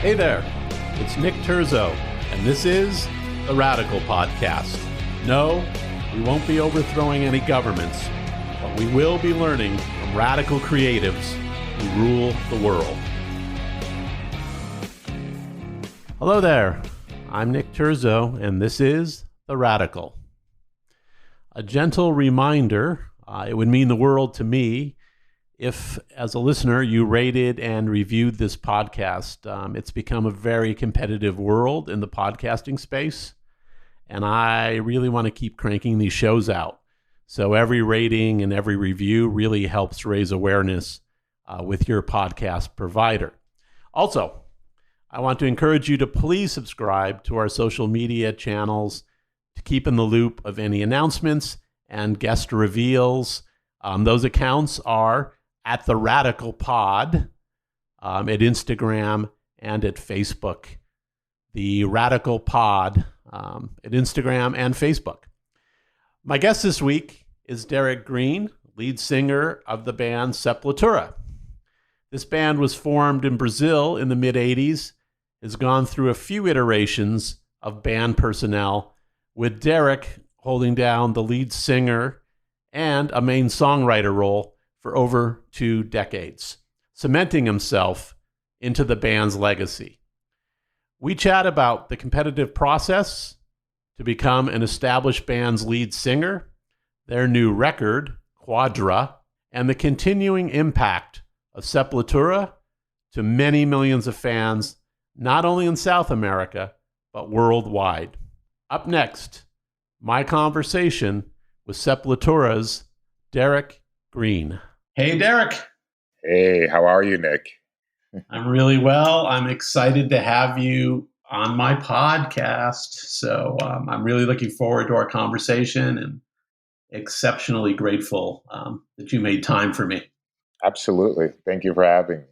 Hey there, it's Nick Terzo, and this is the Radical Podcast. No, we won't be overthrowing any governments, but we will be learning from radical creatives who rule the world. Hello there, I'm Nick Terzo, and this is The Radical. A gentle reminder, it would mean the world to me if, as a listener, you rated and reviewed this podcast. It's become a very competitive world in the podcasting space, and I really want to keep cranking these shows out. So every rating and every review really helps raise awareness with your podcast provider. Also, I want to encourage you to please subscribe to our social media channels to keep in the loop of any announcements and guest reveals. Those accounts are at The Radical Pod at Instagram and at Facebook. The Radical Pod at Instagram and Facebook. My guest this week is Derrick Green, lead singer of the band Sepultura. This band was formed in Brazil in the mid-'80s, has gone through a few iterations of band personnel, with Derrick holding down the lead singer and a main songwriter role for over 2 decades, cementing himself into the band's legacy. We chat about the competitive process to become an established band's lead singer, their new record, Quadra, and the continuing impact of Sepultura to many millions of fans, not only in South America, but worldwide. Up next, my conversation with Sepultura's Derrick Green. Hey, Derrick. Hey, how are you, Nick? I'm really well. I'm excited to have you on my podcast. So I'm really looking forward to our conversation and exceptionally grateful that you made time for me. Absolutely. Thank you for having me.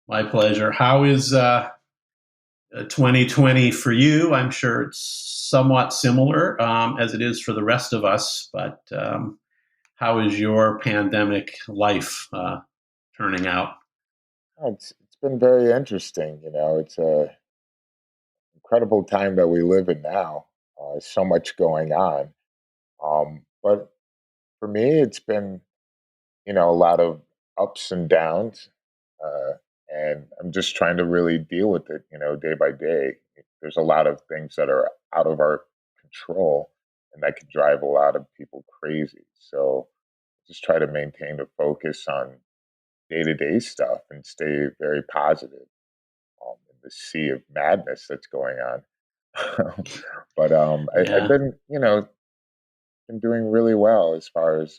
My pleasure. How is 2020 for you? I'm sure it's somewhat similar as it is for the rest of us, but how is your pandemic life turning out? It's been very interesting. It's a incredible time that we live in now. So much going on. But for me, it's been, a lot of ups and downs. And I'm just trying to really deal with it, day by day. There's a lot of things that are out of our control and that could drive a lot of people crazy. So just try to maintain a focus on day-to-day stuff and stay very positive in the sea of madness that's going on. But I've been, been doing really well as far as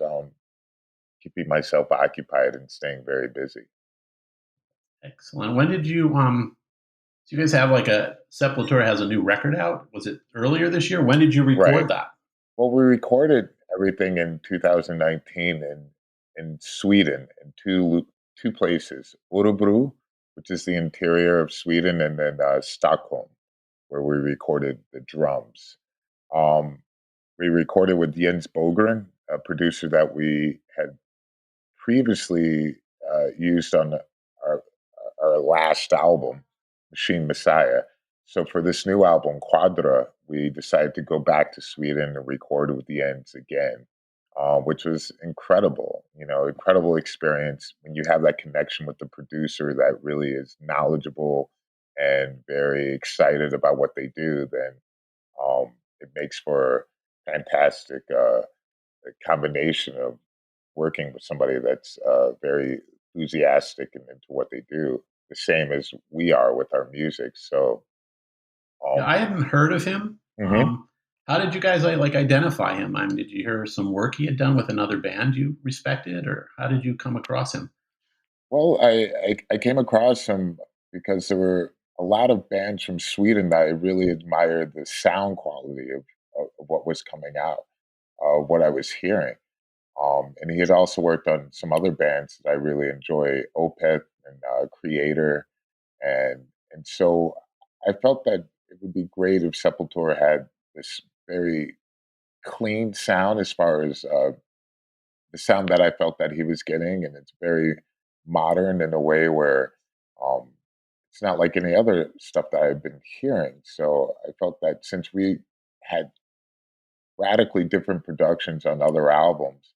keeping myself occupied and staying very busy. Excellent. When did you do you guys have Sepultura has a new record out? Was it earlier this year? When did you record that? Well, we recorded everything in 2019 in Sweden in two places, Örebro, which is the interior of Sweden, and then Stockholm, where we recorded the drums. We recorded with Jens Bogren, a producer that we had previously used on our last album, Machine Messiah. So for this new album, Quadra, we decided to go back to Sweden and record with the Ends again, which was incredible. Incredible experience when you have that connection with the producer that really is knowledgeable and very excited about what they do. Then it makes for a fantastic combination of working with somebody that's very enthusiastic and into what they do, the same as we are with our music. So I hadn't heard of him. Mm-hmm. How did you guys identify him? Did you hear some work he had done with another band you respected, or how did you come across him? Well, I came across him because there were a lot of bands from Sweden that I really admired the sound quality of what was coming out, what I was hearing. And he had also worked on some other bands that I really enjoy, Opeth and Creator. And so I felt that it would be great if Sepultura had this very clean sound as far as the sound that I felt that he was getting. And it's very modern in a way where it's not like any other stuff that I've been hearing. So I felt that since we had radically different productions on other albums,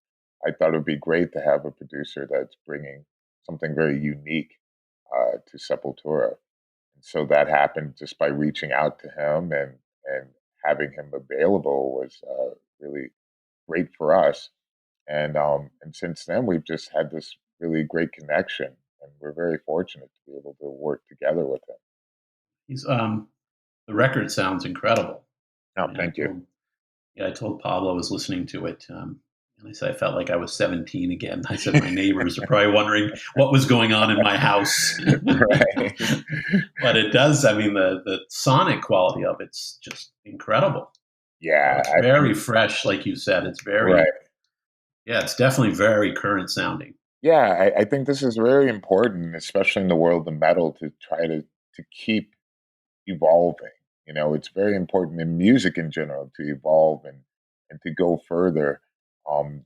I thought it would be great to have a producer that's bringing something very unique to Sepultura. And so that happened just by reaching out to him, and having him available was really great for us. And since then, we've just had this really great connection, and we're very fortunate to be able to work together with him. He's the record sounds incredible. I No, mean, thank you. I told Pablo I was listening to it, and I said I felt like I was 17 again. I said my neighbors are probably wondering what was going on in my house, Right. but it does. I mean, the sonic quality of it's just incredible. Yeah, It's I very think fresh, like you said. It's right. very yeah, it's definitely very current sounding. Yeah, I think this is very important, especially in the world of metal, to try to keep evolving. You know, it's very important in music in general to evolve and to go further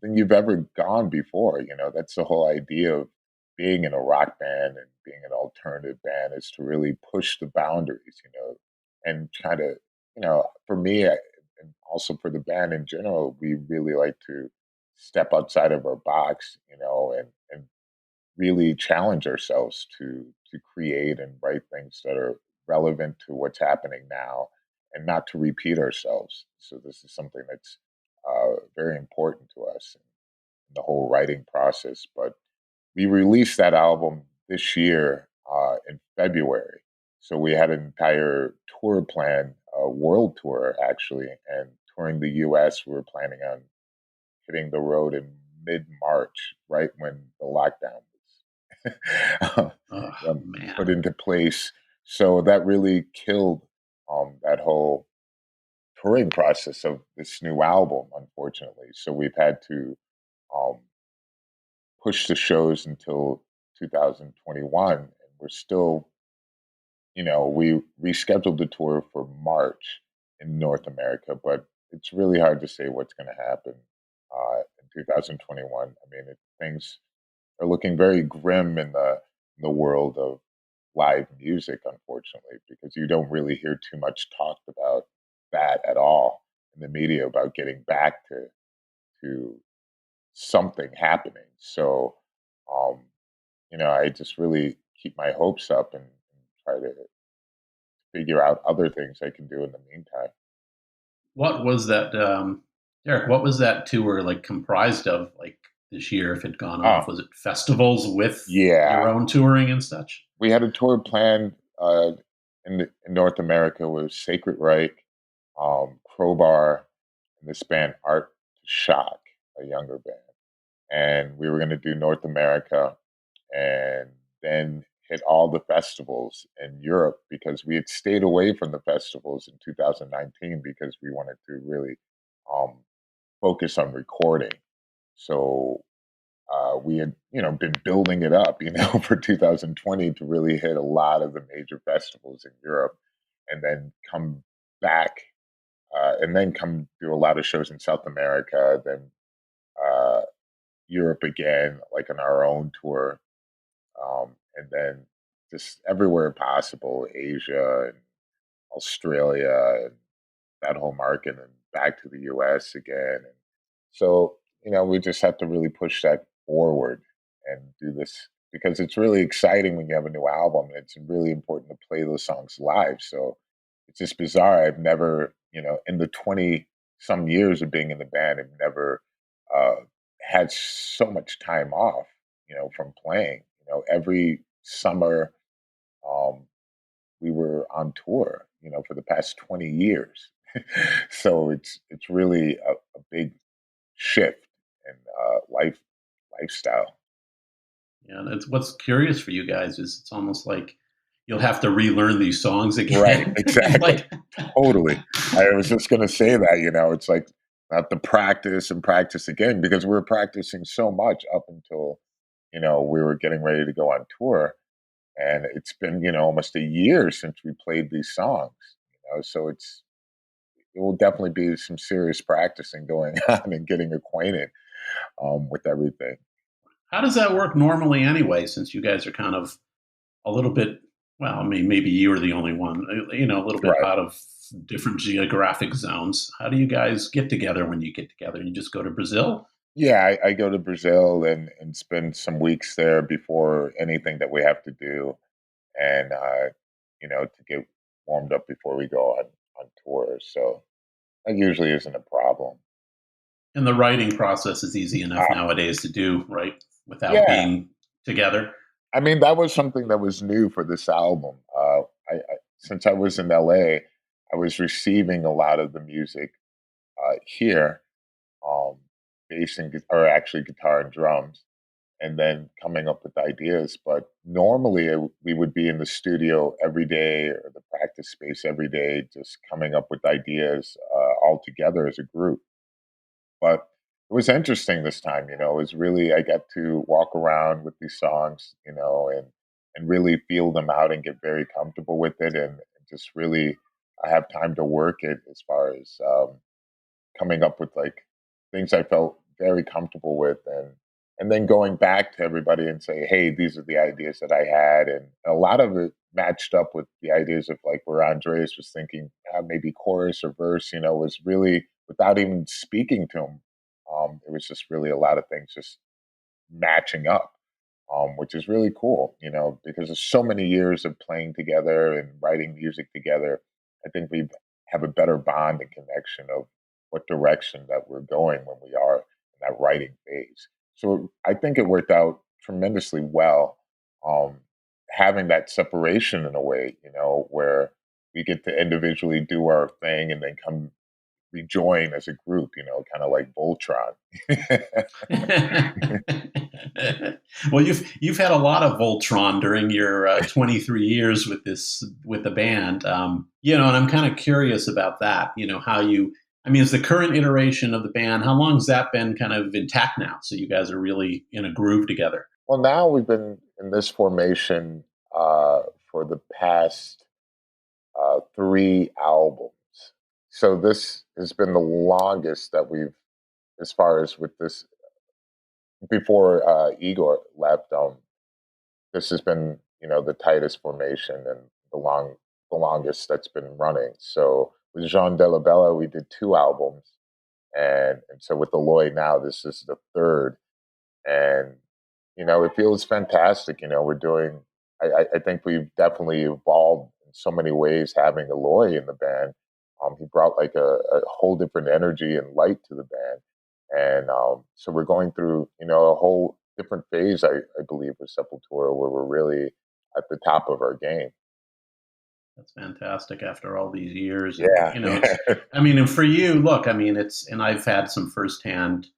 than you've ever gone before. You know, that's the whole idea of being in a rock band and being an alternative band, is to really push the boundaries. You know, and try to, for me, and also for the band in general, we really like to step outside of our box. You know, and really challenge ourselves to create and write things that are relevant to what's happening now, and not to repeat ourselves. So this is something that's very important to us in the whole writing process. But we released that album this year in February. So we had an entire tour plan, a world tour actually, and touring the U.S. We were planning on hitting the road in mid-March, right when the lockdown was Oh put man, into place. So that really killed that whole touring process of this new album, unfortunately. So we've had to um, push the shows until 2021, and we're still, we rescheduled the tour for March in North America, but it's really hard to say what's going to happen in 2021. I mean, things are looking very grim in the world of live music, unfortunately, because you don't really hear too much talked about that at all in the media about getting back to something happening. So, um, I just really keep my hopes up, and try to figure out other things I can do in the meantime. what was that, Derek? What was that tour like comprised of? Like this year, if it had gone off, Oh, was it festivals with yeah. your own touring and such? We had a tour planned in North America with Sacred Reich, Crowbar, and this band Art to Shock, a younger band. And we were going to do North America and then hit all the festivals in Europe, because we had stayed away from the festivals in 2019 because we wanted to really um, focus on recording. So we had, been building it up, for 2020 to really hit a lot of the major festivals in Europe, and then come back, and then come do a lot of shows in South America, then uh, Europe again, like on our own tour, and then just everywhere possible, Asia and Australia and that whole market, and back to the US again. And so, we just have to really push that forward and do this, because it's really exciting when you have a new album, and it's really important to play those songs live. So it's just bizarre. I've never, in the 20 some years of being in the band, I've never uh, had so much time off, from playing. Every summer, um, we were on tour, for the past 20 years. So it's really a big shift in lifestyle. Yeah, that's what's curious for you guys is it's almost like you'll have to relearn these songs Right, again. exactly. Like, Totally. I was just gonna say that, it's like have to practice and practice again, because we were practicing so much up until, we were getting ready to go on tour. And it's been, almost a year since we played these songs, so it will definitely be some serious practicing going on and getting acquainted with everything. how does that work normally anyway? Since you guys are kind of a little bit Well, I mean, maybe you were the only one, a little bit Right. out of different geographic zones. How do you guys get together when you get together? You just go to Brazil? Yeah, I go to Brazil and spend some weeks there before anything that we have to do, and to get warmed up before we go on tour. So that usually isn't a problem. And the writing process is easy enough Uh, nowadays to do, right? Without yeah, being together. I mean that was something that was new for this album. Since I was in LA, I was receiving a lot of the music here, um, bass and or actually guitar and drums, and then coming up with ideas. But normally we would be in the studio every day or the practice space every day, just coming up with ideas all together as a group. But it was interesting this time, it was really, I got to walk around with these songs, and really feel them out and get very comfortable with it and just really I have time to work it as far as coming up with like things I felt very comfortable with and then going back to everybody and say, hey, these are the ideas that I had. And a lot of it matched up with the ideas of like where Andreas was thinking maybe chorus or verse, was really without even speaking to him. It was just really a lot of things just matching up, which is really cool, because of so many years of playing together and writing music together. I think we have a better bond and connection of what direction that we're going when we are in that writing phase. So I think it worked out tremendously well, um, having that separation in a way, where we get to individually do our thing and then come rejoin as a group, kind of like Voltron. Well, you've had a lot of Voltron during your 23 years with the band, and I'm kind of curious about that. How you, I mean, is the current iteration of the band? How long has that been kind of intact now? So you guys are really in a groove together. Well, now we've been in this formation uh, for the past three albums. So this has been the longest that we've, as far as with this, before Igor left. This has been, the tightest formation and the longest that's been running. So with Jean Delabella, we did two albums, and so with Eloy now, this is the third. And it feels fantastic. We're doing. I think we've definitely evolved in so many ways. Having Eloy in the band, he brought like a whole different energy and light to the band, and so we're going through a whole different phase. I believe with Sepultura, where we're really at the top of our game. That's fantastic after all these years, and Yeah, it's. I mean, and for you, look, I mean, and I've had some firsthand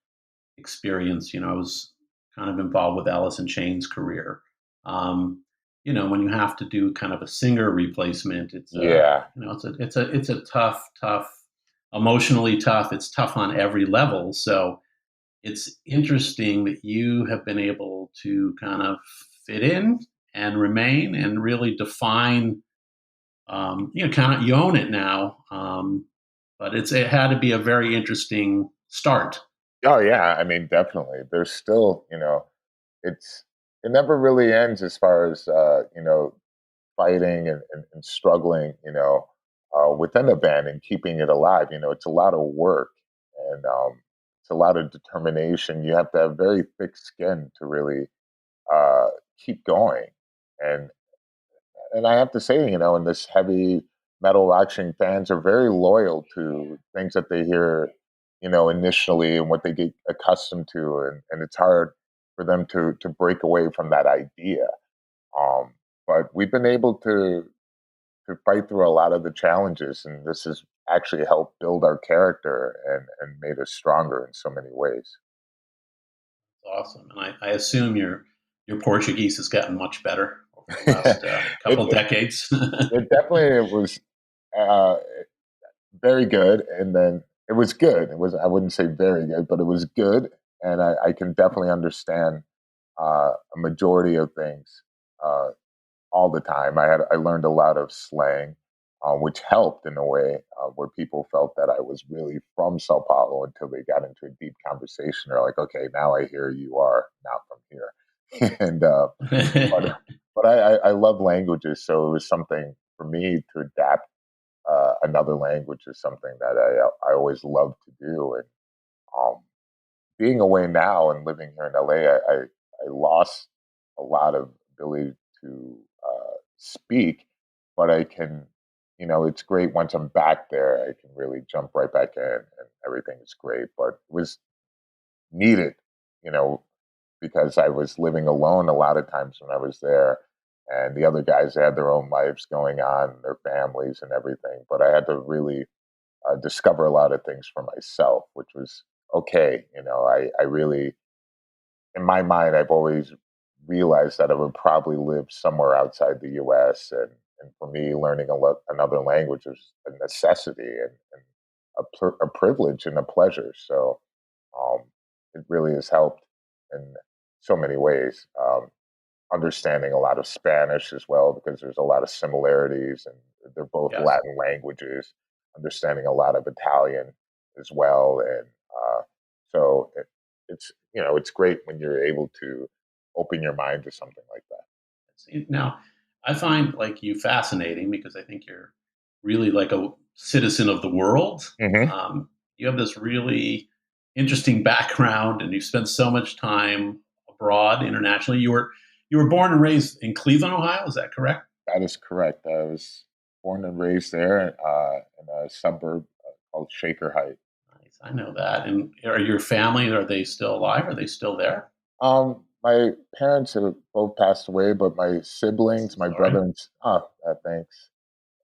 experience. I was kind of involved with Alice in Chains' career. Um, when you have to do kind of a singer replacement, yeah, it's a tough, emotionally tough. It's tough on every level. So it's interesting that you have been able to kind of fit in and remain and really define. Kind of you own it now. But it had to be a very interesting start. oh yeah. I mean, definitely. There's still, it's it never really ends as far as fighting and struggling, within a band and keeping it alive. It's a lot of work and it's a lot of determination. You have to have very thick skin to really uh, keep going. And and I have to say, in this heavy metal action, fans are very loyal to things that they hear, initially and what they get accustomed to, and it's hard for them to break away from that idea. Um, but we've been able to fight through a lot of the challenges, and this has actually helped build our character and made us stronger in so many ways. Awesome, and I assume your Portuguese has gotten much better over the last it, couple decades. it definitely was uh, very good, and then it was good. It was, I wouldn't say very good, but it was good, and I can definitely understand a majority of things. Uh, all the time. I learned a lot of slang, which helped in a way where people felt that I was really from Sao Paulo until they got into a deep conversation. They're like, "Okay, now I hear you are not from here," and but But I love languages, so it was something for me to adapt another language is something that I always love to do. And um, being away now and living here in LA, I lost a lot of ability to speak, but I can, it's great once I'm back there. I can really jump right back in, and everything is great. But it was needed, you know, because I was living alone a lot of times when I was there. And the other guys had their own lives going on, their families and everything. But I had to really discover a lot of things for myself, which was okay. I really, in my mind, I've always realized that I would probably live somewhere outside the US. And for me, learning another language is a necessity and a privilege and a pleasure. So um, it really has helped in so many ways. Understanding a lot of Spanish as well because there's a lot of similarities and they're both Yes. Latin languages. Understanding a lot of Italian as well, and so it's great when you're able to open your mind to something like that. See, now, I find like you fascinating because I think you're really like a citizen of the world. Hmm. You have this really interesting background, and you've spent so much time abroad internationally. You were born and raised in Cleveland, Ohio. Is that correct? That is correct. I was born and raised there in a suburb called Shaker Heights. Nice. I know that. And are your family, are they still alive? Are they still there? My parents have both passed away, but my siblings, my Sorry. brother and thanks,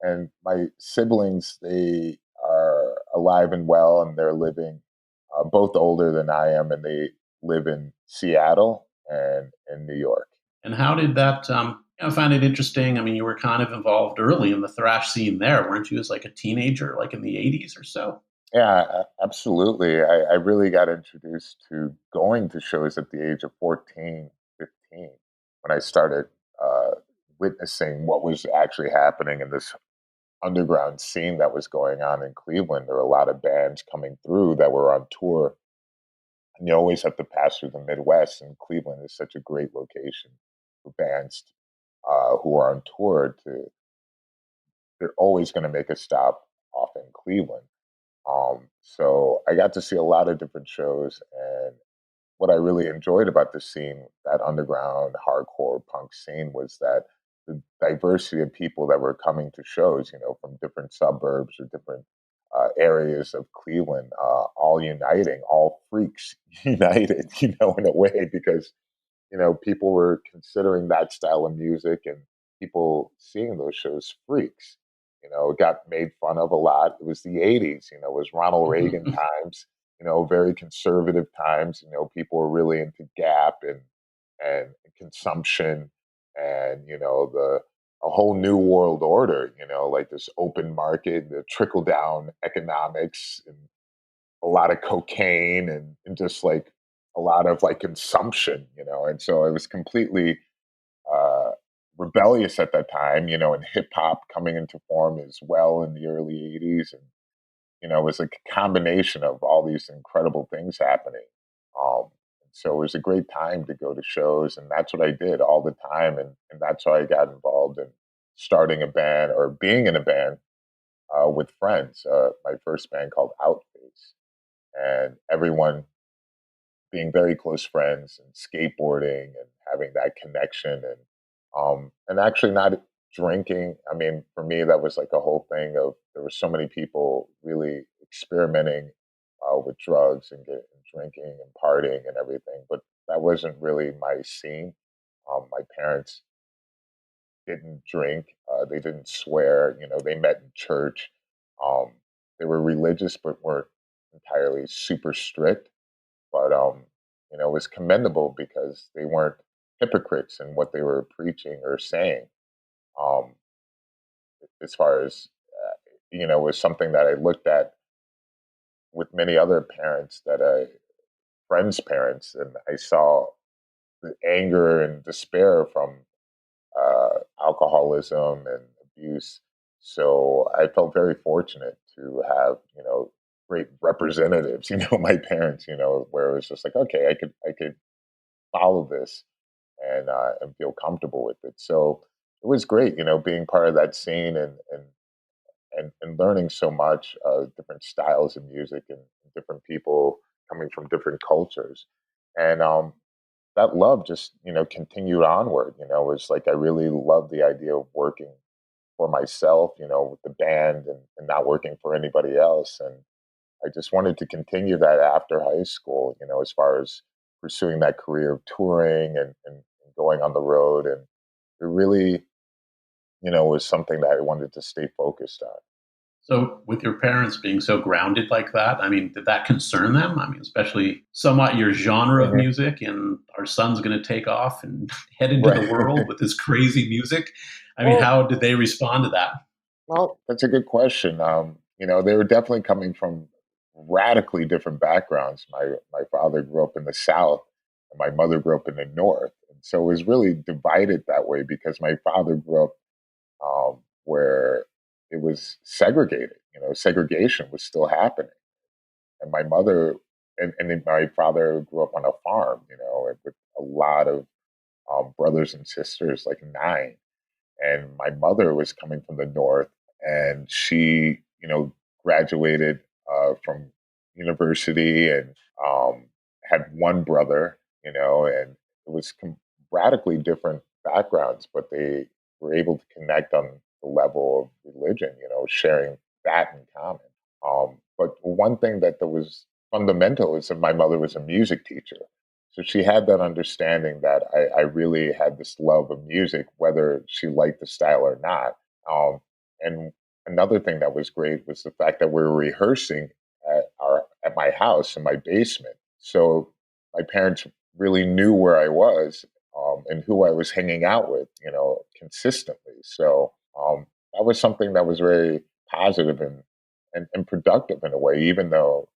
and my siblings, they are alive and well, and they're living, both older than I am, and they live in Seattle and in New York. And how did that? I find it interesting. I mean, you were kind of involved early in the thrash scene there, weren't you? As like a teenager, like in the '80s or so. Yeah, absolutely. I really got introduced to going to shows at the age of 14, 15, when I started uh, witnessing what was actually happening in this underground scene that was going on in Cleveland. There were a lot of bands coming through that were on tour, and you always have to pass through the Midwest, and Cleveland is such a great location for bands who are on tour to. They're always going to make a stop off in Cleveland. So I got to see a lot of different shows, and what I really enjoyed about the scene, that underground hardcore punk scene, was that the diversity of people that were coming to shows, from different suburbs or different areas of Cleveland, all uniting, all freaks united, in a way, because people were considering that style of music and people seeing those shows freaks. It got made fun of a lot. It was the 80s, it was Ronald Reagan times, very conservative times. People were really into Gap and consumption and, a whole new world order, like this open market, the trickle down economics and a lot of cocaine and just like a lot of like consumption, and so I was completely uh, rebellious at that time, and hip hop coming into form as well in the early 80s. And, it was like a combination of all these incredible things happening. Um, so it was a great time to go to shows, and that's what I did all the time. And that's how I got involved in starting a band or being in a band with friends. My first band called Outface, and everyone being very close friends and skateboarding and having that connection and actually not drinking. I mean, for me, that was like a whole thing of there were so many people really experimenting with drugs and drinking and partying and everything, but that wasn't really my scene. My parents didn't drink, they didn't swear. They met in church. Um, they were religious, but weren't entirely super strict, but it was commendable because they weren't hypocrites in what they were preaching or saying. Um, as far as it was something that I looked at with many other parents that friends' parents, and I saw the anger and despair from alcoholism and abuse. So I felt very fortunate to have great representatives. My parents. Where it was just like, okay, I could follow this and feel comfortable with it. So it was great, being part of that scene and learning so much different styles of music and different people coming from different cultures. And that love just, continued onward. It was like I really loved the idea of working for myself, with the band and not working for anybody else. And I just wanted to continue that after high school, as far as pursuing that career of touring and going on the road. And it really, was something that I wanted to stay focused on. So, with your parents being so grounded like that, I mean, did that concern them? I mean, especially somewhat your genre of Mhm. music, and our son's going to take off and head into the world Right. with this crazy music. I mean, well, how did they respond to that? well, that's a good question. They were definitely coming from radically different backgrounds. My father grew up in the South, and my mother grew up in the North, and so it was really divided that way because my father grew up where it was segregated. Segregation was still happening, and my mother and then my father grew up on a farm. And with a lot of brothers and sisters, like nine. And my mother was coming from the north, and she, graduated from university and had one brother, and it was radically different backgrounds, but they were able to connect on the level of religion, sharing that in common. But one thing that was fundamental is that my mother was a music teacher. So she had that understanding that I really had this love of music, whether she liked the style or not. And another thing that was great was the fact that we were rehearsing at my house in my basement. So my parents really knew where I was and who I was hanging out with, consistently. So that was something that was very positive and productive in a way, even though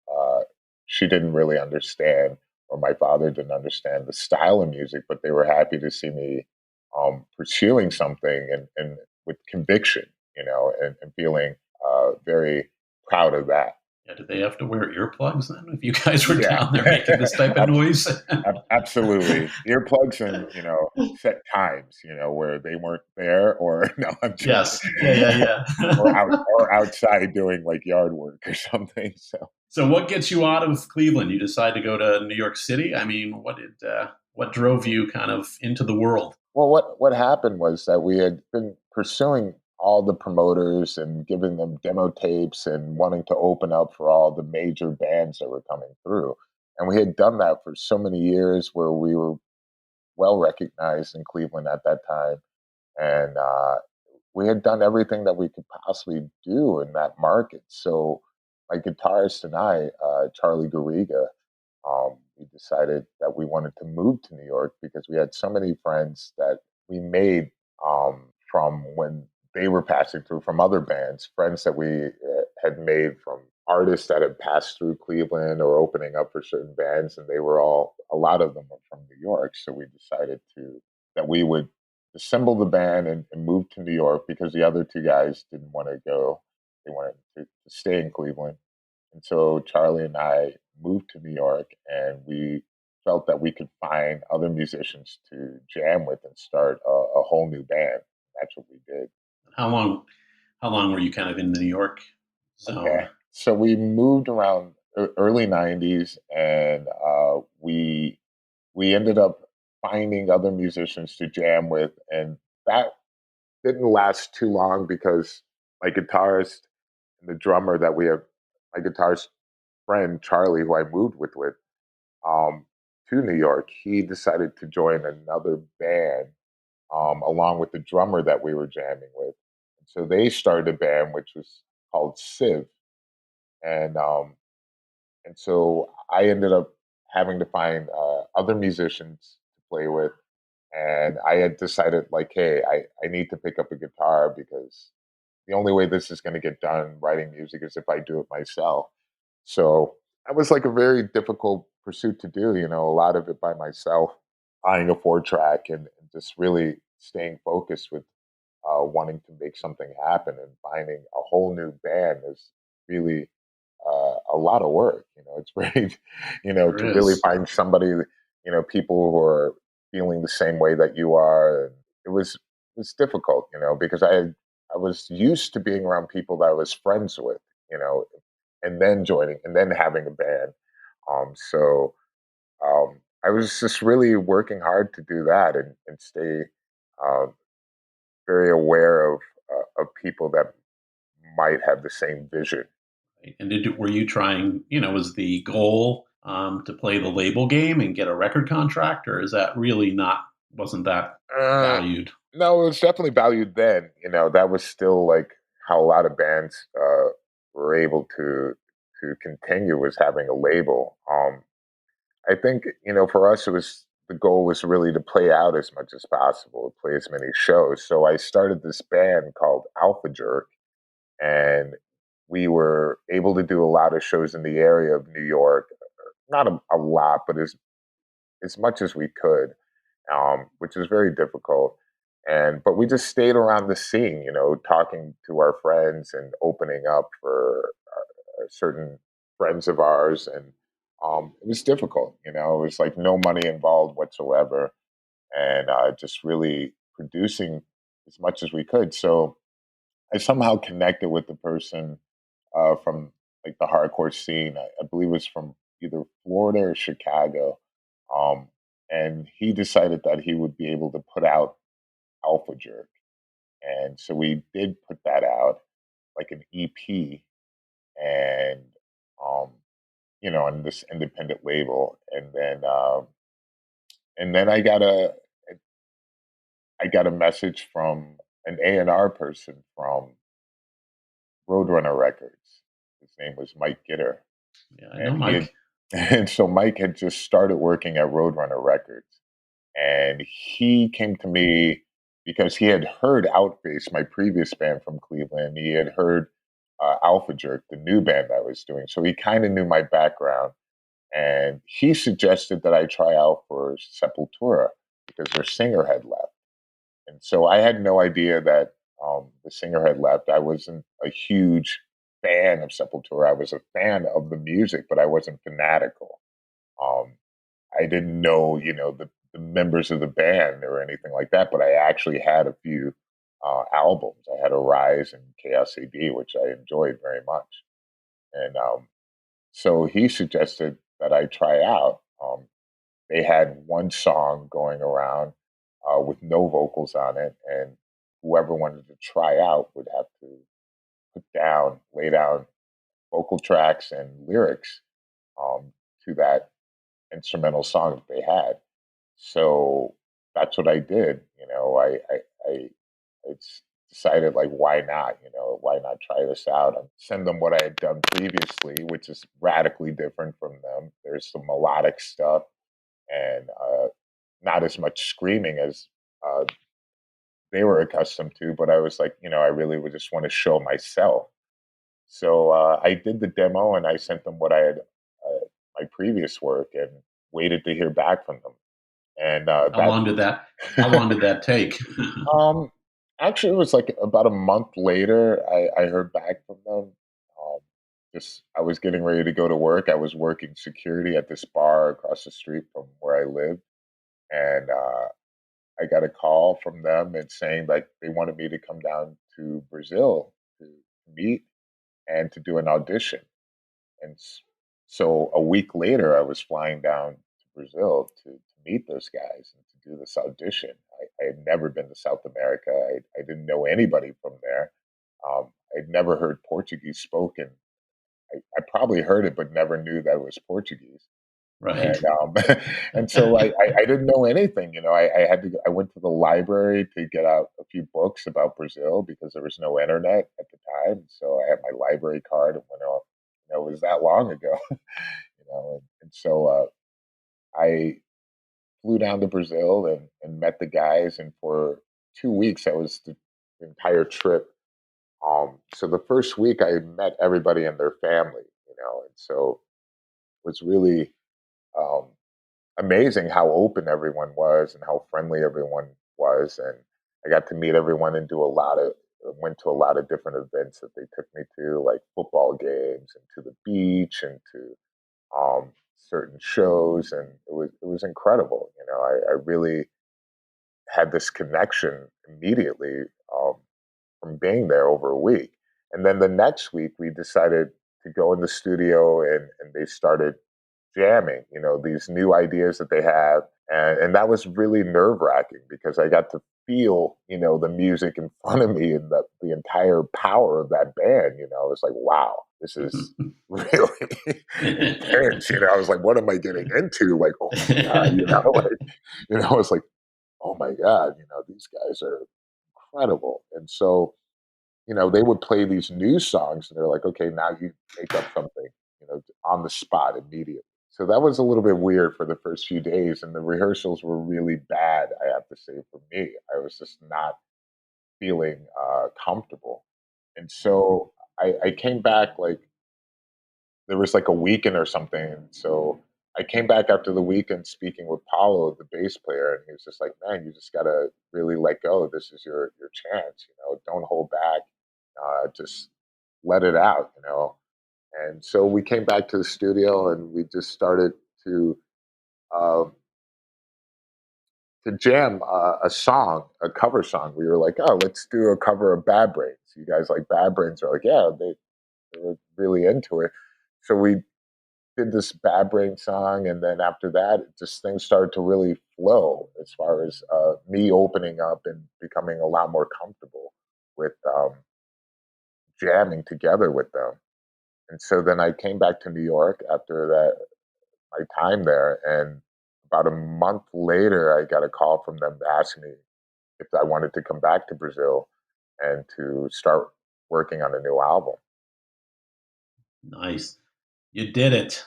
she didn't really understand or my father didn't understand the style of music, but they were happy to see me pursuing something and with conviction, and feeling very proud of that. Yeah, did they have to wear earplugs then if you guys were Yeah, down there making this type of noise? absolutely. Earplugs and set times, where they weren't there, or no, I'm joking, Yes. Yeah, yeah, yeah. or outside doing like yard work or something. So So, what gets you out of Cleveland? You decide to go to New York City. I mean, what drove you kind of into the world? well, what happened was that we had been pursuing all the promoters and giving them demo tapes and wanting to open up for all the major bands that were coming through. And we had done that for so many years where we were well recognized in Cleveland at that time. And we had done everything that we could possibly do in that market. So my guitarist and I, Charlie Garriga, we decided that we wanted to move to New York because we had so many friends that we made from when they were passing through from other bands, friends that we had made from artists that had passed through Cleveland or opening up for certain bands, and they were a lot of them were from New York. So we decided that we would assemble the band and move to New York because the other two guys didn't want to go; they wanted to stay in Cleveland. And so Charlie and I moved to New York, and we felt that we could find other musicians to jam with and start a whole new band. That's what we did. How long? How long were you kind of in the New York Okay. zone? So we moved around early 90s, and we ended up finding other musicians to jam with. And that didn't last too long because my guitarist and the drummer that we have, my guitarist friend Charlie, who I moved with um, to New York, he decided to join another band along with the drummer that we were jamming with. And so they started a band which was called Civ, and so I ended up having to find other musicians to play with, and I had decided like, hey, I need to pick up a guitar because the only way this is going to get done writing music is if I do it myself. So that was like a very difficult pursuit to do, a lot of it by myself, buying a 4 track and just really staying focused with wanting to make something happen, and finding a whole new band is really a lot of work. It's very, There to really is. find somebody, people who are feeling the same way that you are. And it was difficult, because I was used to being around people that I was friends with, you know, and then joining and then having a band. I was just really working hard to do that and stay uh, very aware of people that might have the same vision. Right? And were you trying? Was the goal to play the label game and get a record contract, or is that really not? Wasn't that Uh, valued? no, it was definitely valued then. That was still like how a lot of bands were able to continue, was having a label. I think for us, it was the goal was really to play out as much as possible, play as many shows. So I started this band called Alpha Jerk, and we were able to do a lot of shows in the area of New York. Not a lot, but as much as we could, which was very difficult. But we just stayed around the scene, talking to our friends and opening up for certain friends of ours, and it was difficult. It was like no money involved whatsoever, and just really producing as much as we could. So I somehow connected with the person from like the hardcore scene. I believe it was from either Florida or Chicago, um, and he decided that he would be able to put out Alpha Jerk, and so we did put that out like an EP, and um, on this independent label, and then I got a message from an A&R person from Roadrunner Records. His name was Mike Gitter, Yeah, I know and he had Mike. and so Mike had just started working at Roadrunner Records, and he came to me because he had heard Outface, my previous band from Cleveland. He had heard Alpha Jerk, the new band I was doing, so he kind of knew my background, and he suggested that I try out for Sepultura because their singer had left. And so I had no idea that the singer had left. I wasn't a huge fan of Sepultura. I was a fan of the music, but I wasn't fanatical. Um, I didn't know, the members of the band or anything like that, but I actually had a few albums. I had Arise and Chaos AD, which I enjoyed very much. And so he suggested that I try out. They had one song going around with no vocals on it, and whoever wanted to try out would have to lay down vocal tracks and lyrics um, to that instrumental song that they had. So that's what I did. I decided like, why not? Why not try this out and send them what I had done previously, which is radically different from them. There's some melodic stuff and not as much screaming as uh, they were accustomed to. But I was like, I really would just want to show myself. So I did the demo and I sent them what I had, my previous work, and waited to hear back from them. And How long did that? How long did that take? um, actually, it was like about a month later, I heard back from them. Um, just I was getting ready to go to work. I was working security at this bar across the street from where I lived, and I got a call from them and saying like they wanted me to come down to Brazil to meet and to do an audition. And so a week later, I was flying down to Brazil to meet those guys and to do this audition. I had never been to South America. I didn't know anybody from there. I'd never heard Portuguese spoken. I probably heard it, but never knew that it was Portuguese. Right. And and so I didn't know anything. I had to. I went to the library to get out a few books about Brazil because there was no internet at the time. So I had my library card and went off. It was that long ago. And so I flew down to Brazil and met the guys, and for 2 weeks that was the entire trip. So the first week I met everybody and their family, and so it was really um, amazing how open everyone was and how friendly everyone was, and I got to meet everyone and do a lot of went to a lot of different events that they took me to, like football games and to the beach and to certain shows, and it was incredible. I really had this connection immediately from being there over a week. And then the next week, we decided to go in the studio, and they started jamming, these new ideas that they have. And that was really nerve wracking because I got to feel, the music in front of me and the entire power of that band. I was like, wow, this is really intense. I was like, what am I getting into? Like, oh my God, I was like, oh my God, these guys are incredible. And so, they would play these new songs and they're like, okay, now you make up something, on the spot immediately. So that was a little bit weird for the first few days. And the rehearsals were really bad, I have to say, for me. I was just not feeling comfortable. And so I came back like there was like a weekend or something. And so I came back after the weekend speaking with Paulo, the bass player, and he was just like, "Man, you just gotta really let go. This is your chance. Don't hold back. Just let it out." And so we came back to the studio and we just started to uh, to jam a song, a cover song. We were like, "Oh, let's do a cover of Bad Brains." You guys like Bad Brains? Are like, "Yeah." They were really into it. So we did this Bad Brain song, and then after that, just things started to really flow as far as me opening up and becoming a lot more comfortable with jamming together with them. And so then I came back to New York after that my time there, and about a month later, I got a call from them asking me if I wanted to come back to Brazil and to start working on a new album. Nice. You did it.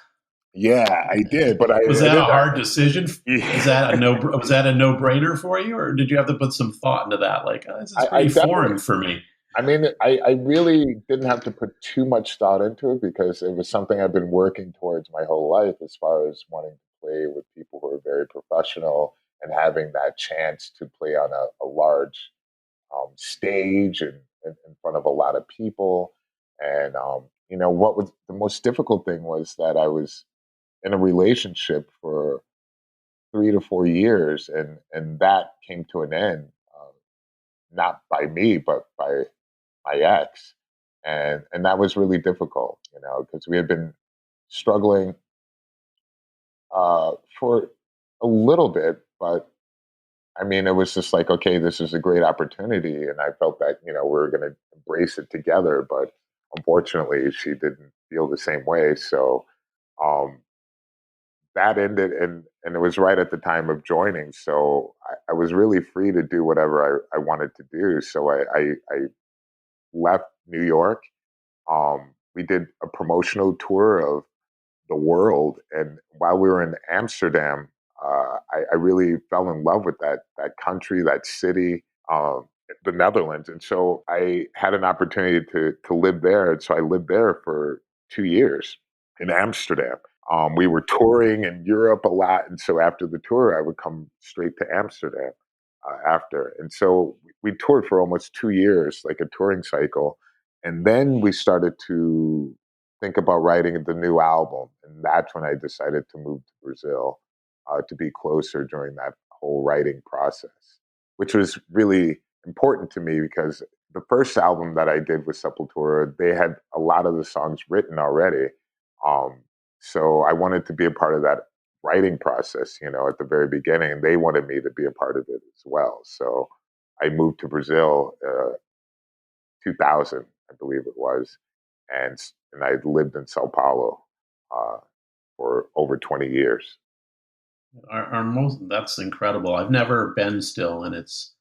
Yeah, I did, but Was I that a didn't. hard decision? Was Yeah. that a no? Was that a no-brainer for you, or did you have to put some thought into that? Like, oh, this is I pretty definitely. foreign for me. I mean, I really didn't have to put too much thought into it because it was something I've been working towards my whole life as far as wanting to play with people who are very professional and having that chance to play on a large stage and in front of a lot of people. And, what was the most difficult thing was that I was in a relationship for 3 to 4 years, and that came to an end, not by me, but by my ex, and that was really difficult, because we had been struggling for a little bit, but I mean, it was just like, okay, this is a great opportunity, and I felt that we were going to embrace it together, but unfortunately, she didn't feel the same way, so um, that ended, and it was right at the time of joining, so I was really free to do whatever I wanted to do, so I left New York. We did a promotional tour of the world, and while we were in Amsterdam, I really fell in love with that country, that city, the Netherlands, and so I had an opportunity to live there, and so I lived there for 2 years in Amsterdam. We were touring in Europe a lot, and so after the tour, I would come straight to Amsterdam after, and so we toured for almost 2 years, like a touring cycle, and then we started to think about writing the new album, and that's when I decided to move to Brazil to be closer during that whole writing process, which was really important to me because the first album that I did with Sepultura, they had a lot of the songs written already. Um, so I wanted to be a part of that writing process, at the very beginning, and they wanted me to be a part of it as well. So I moved to Brazil, 2000, I believe it was, and I lived in Sao Paulo uh, for over 20 years. Our most that's incredible. I've never been still, and it's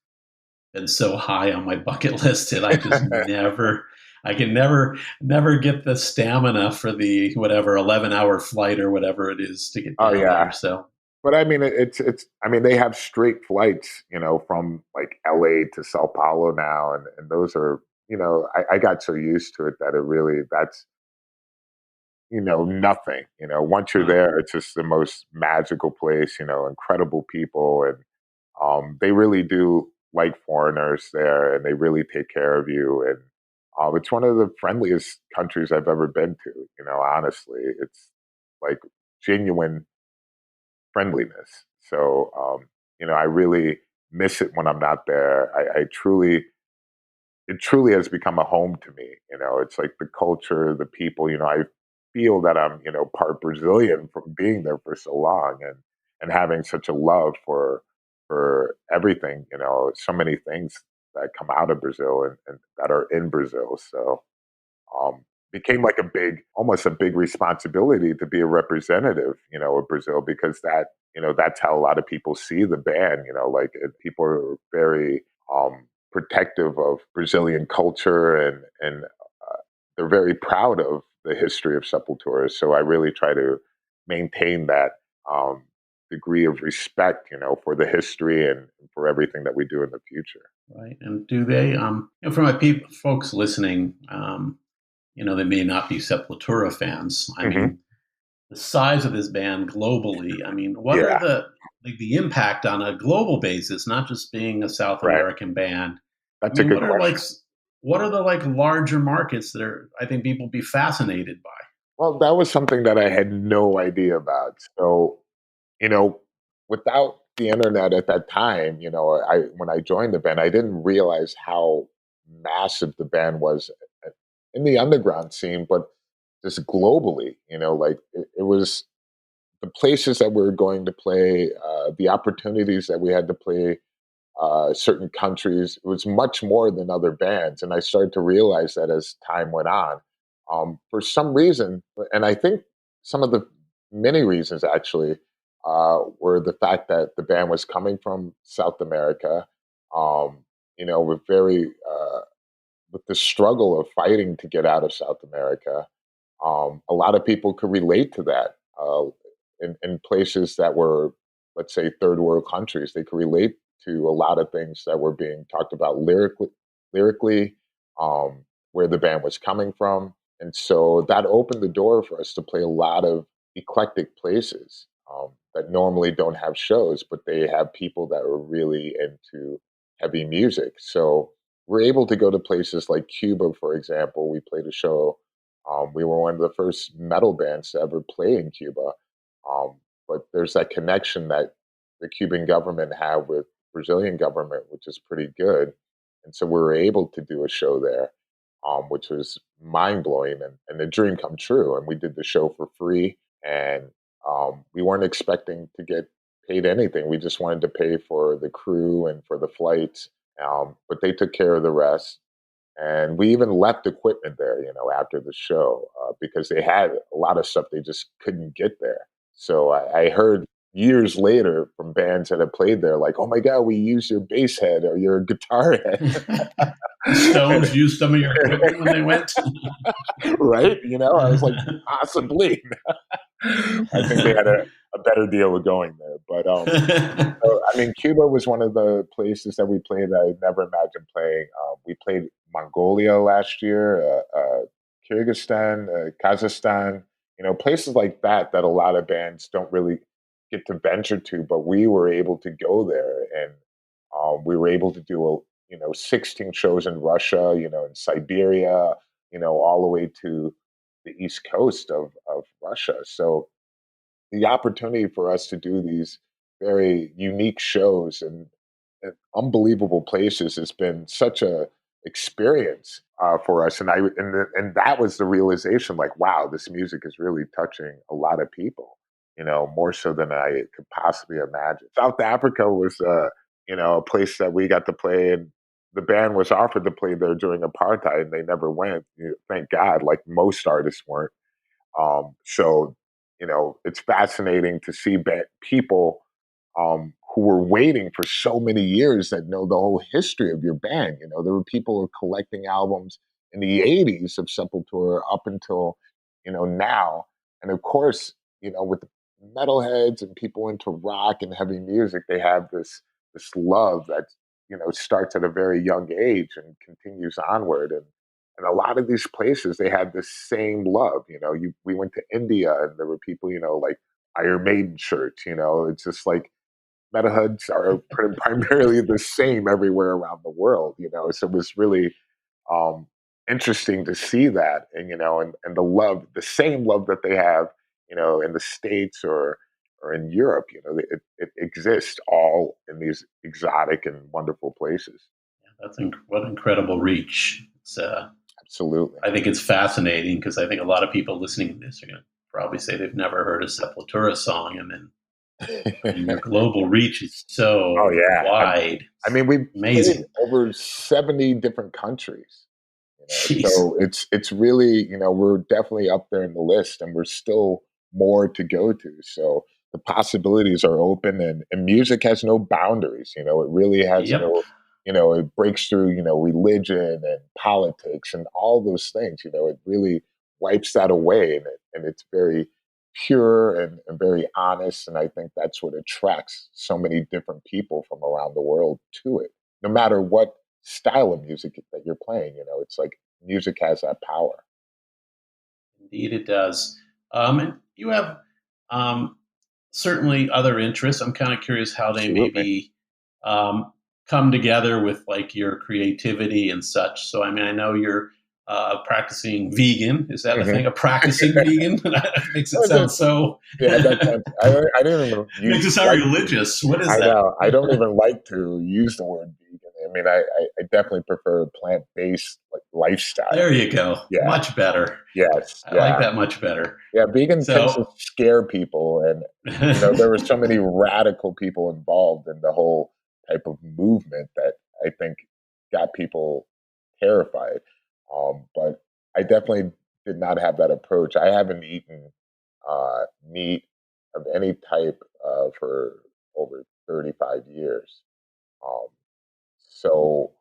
been so high on my bucket list, and I just never. I can never get the stamina for the whatever 11-hour flight or whatever it is to get Oh down there. yeah, So but I mean it's. I mean they have straight flights, from like L.A. to Sao Paulo now, and those are I got so used to it that it really that's nothing. Once you're uh, there, it's just the most magical place. Incredible people, and they really do like foreigners there, and they really take care of you. And it's one of the friendliest countries I've ever been to. Honestly, it's like genuine friendliness. So, I really miss it when I'm not there. It truly has become a home to me. It's like the culture, the people. I feel that I'm, part Brazilian from being there for so long and having such a love for everything. So many things that come out of Brazil and that are in Brazil. So became like almost a big responsibility to be a representative, of Brazil because that's how a lot of people see the band. Like people are very protective of Brazilian culture and they're very proud of the history of Sepultura. So I really try to maintain that um, degree of respect, for the history and for everything that we do in the future. Right. And do they, for my folks listening, they may not be Sepultura fans. I Hmm. mean, the size of this band globally. I mean, what are Yeah, the impact on a global basis, not just being a South right. American band? I That's a mean, good question. what are the like larger markets that I think people be fascinated by? Well, that was something that I had no idea about. So, you know, without the internet at that time, I when I joined the band, I didn't realize how massive the band was in the underground scene, but just globally. Like it was the places that we were going to play, the opportunities that we had to play certain countries. It was much more than other bands, and I started to realize that as time went on. For some reason, and I think some of the many reasons actually were the fact that the band was coming from South America. With with the struggle of fighting to get out of South America. A lot of people could relate to that in places that were, let's say, third world countries. They could relate to a lot of things that were being talked about lyrically, where the band was coming from, and so that opened the door for us to play a lot of eclectic places that normally don't have shows, but they have people that are really into heavy music. So we're able to go to places like Cuba, for example. We played a show. We were one of the first metal bands to ever play in Cuba. But there's that connection that the Cuban government had with Brazilian government, which is pretty good. And so we were able to do a show there, which was mind blowing and a dream come true. And we did the show for free. And we weren't expecting to get paid anything. We just wanted to pay for the crew and for the flights. But they took care of the rest. And we even left equipment there, after the show because they had a lot of stuff they just couldn't get there. So I heard years later from bands that have played there, like, "Oh my God, we used your bass head or your guitar head." The Stones used some of your equipment when they went. Right? I was like, possibly. I think they had a better deal with going there. But so, I mean, Cuba was one of the places that we played that I never imagined playing. We played Mongolia last year, Kyrgyzstan, Kazakhstan, places like that that a lot of bands don't really get to venture to, but we were able to go there and we were able to do 16 shows in Russia, in Siberia, all the way to the east coast of Russia. So the opportunity for us to do these very unique shows and unbelievable places has been such a experience for us. And that was the realization, like, wow, this music is really touching a lot of people, more so than I could possibly imagine. South Africa was, a place that we got to play, and the band was offered to play there during apartheid, and they never went. Thank God, like most artists weren't. So, it's fascinating to see people who were waiting for so many years that know the whole history of your band. There were people who were collecting albums in the 80s of Sepultura up until, now. And of course, with metalheads and people into rock and heavy music, they have this love that, starts at a very young age and continues onward. And a lot of these places, they had the same love. We went to India and there were people, like Iron Maiden shirts. It's just like metalheads are primarily the same everywhere around the world. So it was really um, interesting to see that, and and the love, the same love that they have in the States or in Europe. It exists all in these exotic and wonderful places. What incredible reach. Absolutely. I think it's fascinating because I think a lot of people listening to this are going to probably say they've never heard a Sepultura song, and then I mean your global reach is Oh so yeah. wide. I It's mean, we played amazing. over 70 different countries. Jeez. So it's really, we're definitely up there in the list, and we're still more to go to. So the possibilities are open, and music has no boundaries. It really has Yep. it breaks through, religion and politics and all those things. It really wipes that away, and it's very pure and very honest. And I think that's what attracts so many different people from around the world to it, no matter what style of music that you're playing. It's like music has that power. Indeed, it does. And you have um, certainly other interests. I'm kind of curious how they Absolutely. maybe come together with like your creativity and such. So, I mean, I know you're practicing vegan. Is that a Hmm. thing? A practicing vegan? That makes it sound so. Yeah, that sounds. I didn't even Makes it sound like. religious. What is I that? know. I don't even like to use the word vegan. I mean, I definitely prefer plant based like lifestyle. There you go. Yeah. Much better. Yes. I like Yeah. that much better. Yeah. Vegan tends to So, scare people, and there were so many radical people involved in the whole type of movement that I think got people terrified. But I definitely did not have that approach. I haven't eaten meat of any type for over 35 years. Um, so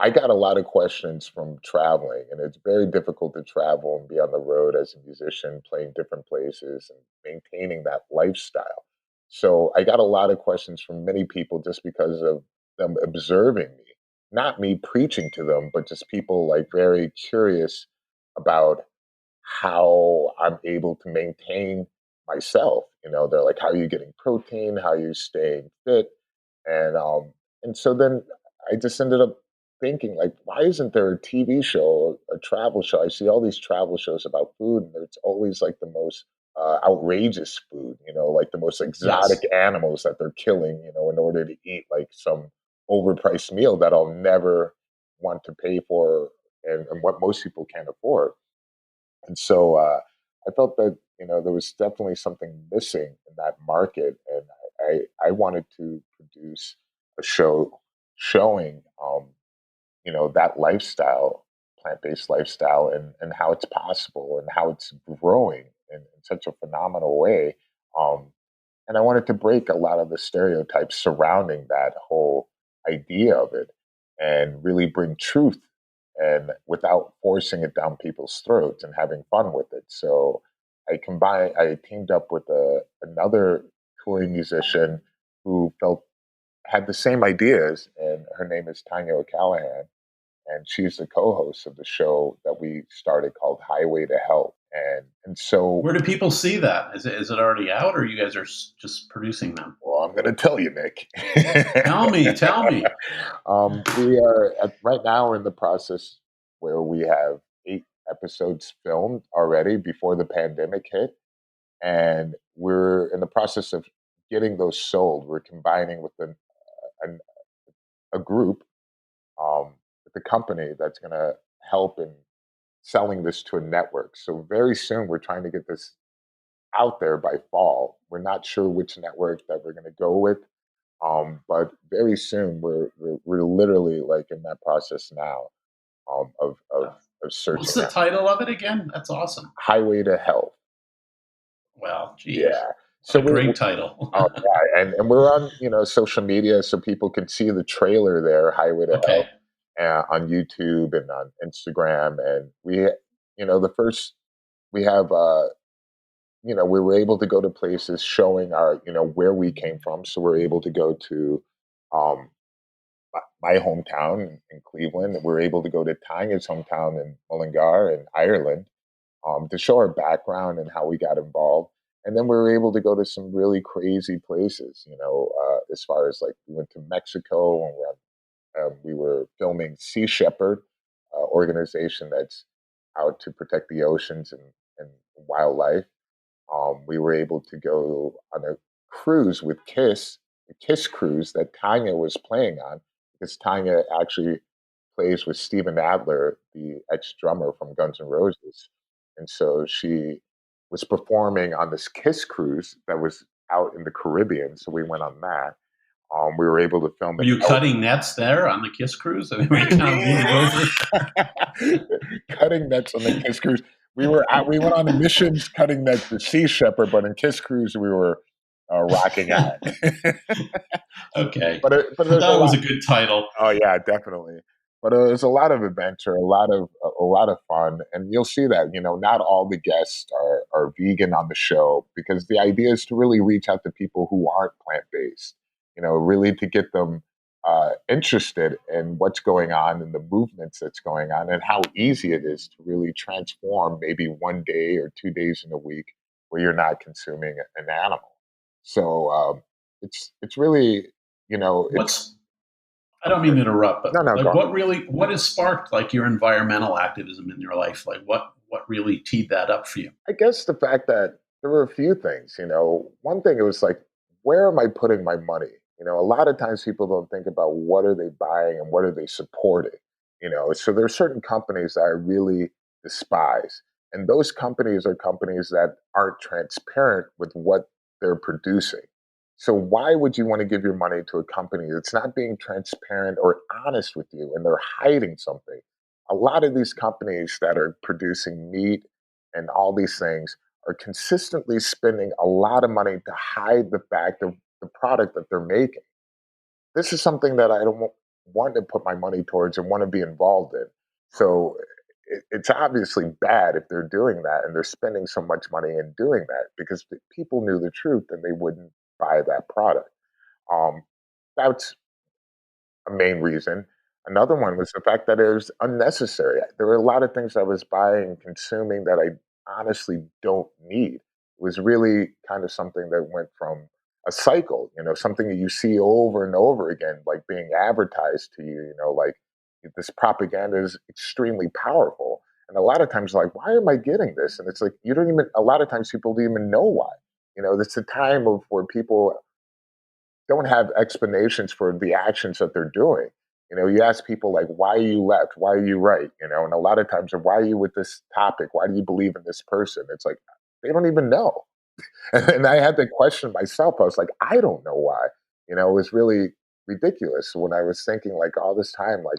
I got a lot of questions from traveling, and it's very difficult to travel and be on the road as a musician, playing different places and maintaining that lifestyle. So I got a lot of questions from many people just because of them observing me, not me preaching to them, but just people like very curious about how I'm able to maintain myself. They're like, "How are you getting protein? How are you staying fit?" And so then I just ended up thinking, like, why isn't there a TV show, a travel show? I see all these travel shows about food, and it's always like the most outrageous food. Like the most exotic yes. animals that they're killing. In order to eat like some overpriced meal that I'll never want to pay for, and what most people can't afford. And so I felt that there was definitely something missing in that market, and I wanted to produce a show showing that lifestyle, plant based lifestyle, and how it's possible and how it's growing in such a phenomenal way. Um, and I wanted to break a lot of the stereotypes surrounding that whole idea of it and really bring truth and without forcing it down people's throats and having fun with it. So I teamed up with another touring musician who had the same ideas, and her name is Tanya O'Callahan, and she's the co-host of the show that we started called Highway to Hell. And so Where do people see that? Is it already out, or you guys are just producing them? Well, I'm going to tell you, Nick. Tell me, tell me. We are right now in the process where we have 8 episodes filmed already before the pandemic hit, and we're in the process of getting those sold. We're combining with an, a group, with a company that's going to help in selling this to a network. So very soon, we're trying to get this out there by fall. We're not sure which network that we're going to go with, but very soon we're literally like in that process now, of What's searching the out title of it again? That's awesome. Highway to Health. Well, geez, Yeah. what So a great title. oh yeah, and we're on social media so people can see the trailer there, Highway to Health, Okay. on YouTube and on Instagram, and the first we have we were able to go to places showing our where we came from. So we're able to go to um, my hometown in Cleveland. We're able to go to Tanya's hometown in Mullingar in Ireland, to show our background and how we got involved. And then we were able to go to some really crazy places, as far as like we went to Mexico, and we were filming Sea Shepherd, organization that's out to protect the oceans and wildlife. We were able to go on a cruise with Kiss, the Kiss cruise that Tanya was playing on, because Tanya actually plays with Steven Adler, the ex drummer from Guns N' Roses. And so she was performing on this Kiss cruise that was out in the Caribbean. So we went on that. We were able to film Were it you cutting nets there on the Kiss cruise? I mean, were you kind of leaning over? cutting nets on the Kiss cruise. We went on missions cutting nets to Sea Shepherd, but in Kiss cruise we were rocking out. Okay, But there's a that was lot. a good title. Oh yeah, definitely. But there's a lot of adventure, a lot of fun, and you'll see that not all the guests are vegan on the show, because the idea is to really reach out to people who aren't plant based. Really to get them interested in what's going on and the movements that's going on, and how easy it is to really transform maybe one day or 2 days in a week where you're not consuming an animal. So it's really it's What's I don't mean to interrupt, but no, no, like, go. what has sparked like your environmental activism in your life? Like, what really teed that up for you? I guess the fact that there were a few things. One thing, it was like, where am I putting my money? A lot of times people don't think about what are they buying and what are they supporting. So there are certain companies that I really despise, and those companies are companies that aren't transparent with what they're producing. So why would you want to give your money to a company that's not being transparent or honest with you, and they're hiding something? A lot of these companies that are producing meat and all these things are consistently spending a lot of money to hide the fact of the product that they're making. This is something that I don't want to put my money towards and want to be involved in. So it's obviously bad if they're doing that and they're spending so much money in doing that, because if people knew the truth, then they wouldn't buy that product. Um, that's a main reason. Another one was the fact that it was unnecessary. There were a lot of things I was buying and consuming that I honestly don't need. It was really kind of something that went from a cycle, something that you see over and over again, like being advertised to you, like this propaganda is extremely powerful. And a lot of times, like, why am I getting this? And it's like, you don't even, a lot of times people don't even know why. It's a time of where people don't have explanations for the actions that they're doing. You ask people like, why are you left? Why are you right? And a lot of times, why are you with this topic? Why do you believe in this person? It's like, they don't even know. And I had to question myself. I was like, I don't know why. It was really ridiculous when I was thinking like all this time, like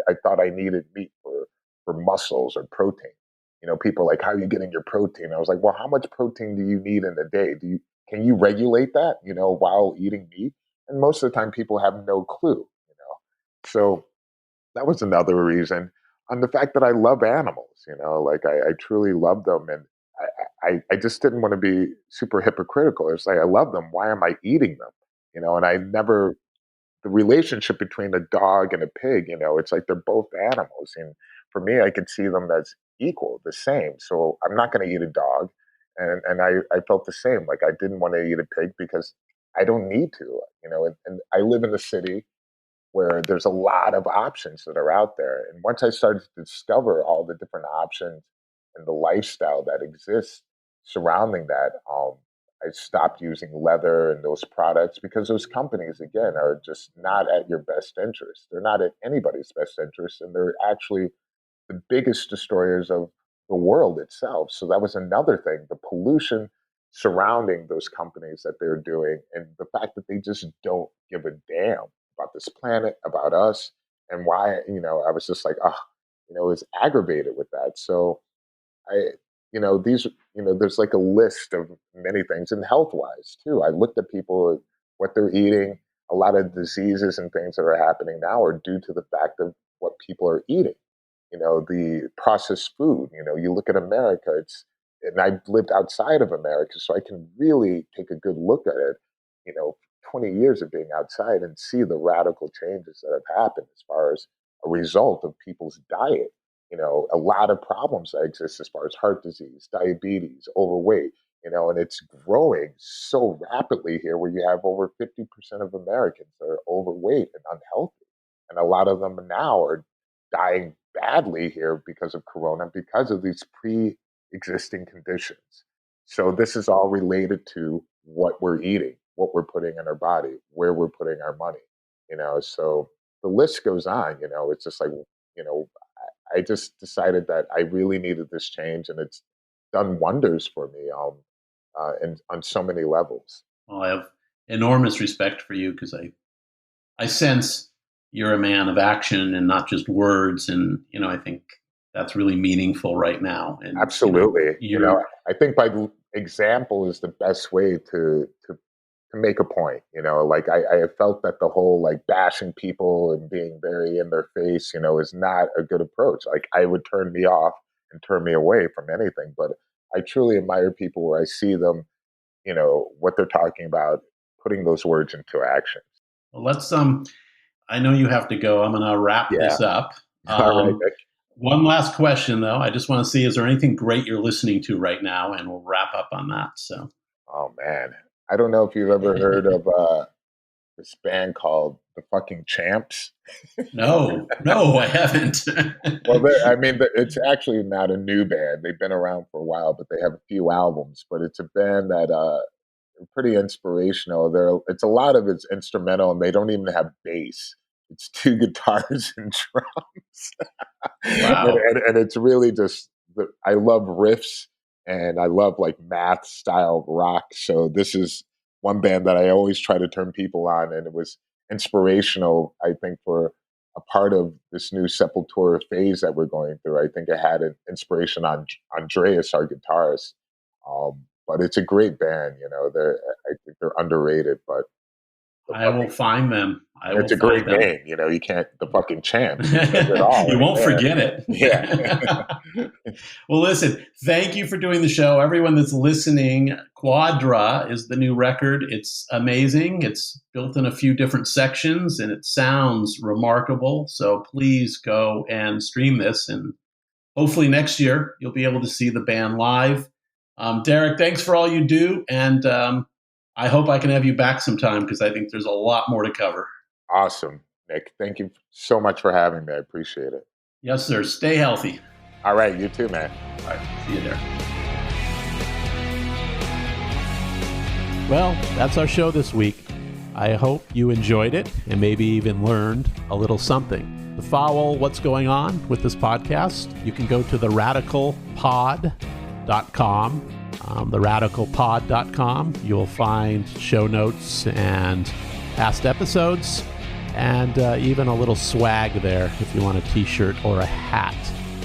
I thought I needed meat for muscles or protein. People like, how are you getting your protein? I was like, well, how much protein do you need in a day? Can you regulate that, while eating meat? And most of the time people have no clue. So that was another reason. And the fact that I love animals, like I truly love them. And I just didn't want to be super hypocritical. It's like, I love them. Why am I eating them? And I never, the relationship between a dog and a pig, it's like they're both animals. And for me, I could see them as equal, the same. So I'm not going to eat a dog. And I felt the same. Like I didn't want to eat a pig because I don't need to, and I live in a city where there's a lot of options that are out there. And once I started to discover all the different options and the lifestyle that exists surrounding that, I stopped using leather and those products, because those companies, again, are just not at your best interest. They're not at anybody's best interest, and they're actually the biggest destroyers of the world itself. So that was another thing, the pollution surrounding those companies that they're doing, and the fact that they just don't give a damn about this planet, about us, and why, I was just like, ah, it's aggravated with that. So I, there's like a list of many things, and health wise too. I looked at people, what they're eating. A lot of diseases and things that are happening now are due to the fact of what people are eating. The processed food. You look at America, and I've lived outside of America, so I can really take a good look at it. 20 years of being outside and see the radical changes that have happened as far as a result of people's diet. A lot of problems that exist as far as heart disease, diabetes, overweight, and it's growing so rapidly here, where you have over 50% of Americans that are overweight and unhealthy. And a lot of them now are dying badly here because of corona, because of these pre existing conditions. So this is all related to what we're eating, what we're putting in our body, where we're putting our money, so the list goes on. It's just like, you know, I just decided that I really needed this change, and it's done wonders for me, and on so many levels. Well, I have enormous respect for you because I sense you're a man of action and not just words. And, I think that's really meaningful right now. And Absolutely. you're I think by example is the best way to make a point. Like I have felt that the whole like bashing people and being very in their face, is not a good approach. Like I would turn me off and turn me away from anything. But I truly admire people where I see them, what they're talking about, putting those words into action. well, let's I know you have to go. I'm going to wrap Yeah. this up. All right, Nick. One last question, though. I just want to see, is there anything great you're listening to right now? And we'll wrap up on that. So, Oh man, I don't know if you've ever heard of this band called the fucking Champs. No, I haven't. Well, it's actually not a new band. They've been around for a while, but they have a few albums. But it's a band that pretty inspirational. It's a lot of it's instrumental, and they don't even have bass. It's two guitars and drums. Wow. and it's really just I love riffs, and I love like math style rock. So this is one band that I always try to turn people on, and it was inspirational, I think, for a part of this new Sepultura phase that we're going through. I think it had an inspiration on Andreas, our guitarist. But it's a great band. I think they're underrated, but I will find them. it's a great name. You can't, the fucking Champs. You won't forget it. Yeah. Well, listen, thank you for doing the show. Everyone that's listening, Quadra is the new record. It's amazing. It's built in a few different sections, and it sounds remarkable. So please go and stream this. And hopefully next year, you'll be able to see the band live. Derrick, thanks for all you do. And I hope I can have you back sometime because I think there's a lot more to cover. Awesome, Nick. Thank you so much for having me. I appreciate it. Yes, sir. Stay healthy. All right. You too, man. All right. See you there. Well, that's our show this week. I hope you enjoyed it and maybe even learned a little something. To follow what's going on with this podcast, you can go to theradicalpod.com. Theradicalpod.com. You'll find show notes and past episodes, and even a little swag there if you want a t-shirt or a hat.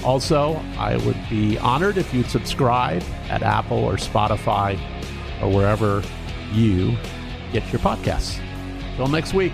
Also, I would be honored if you'd subscribe at Apple or Spotify or wherever you get your podcasts. Till next week.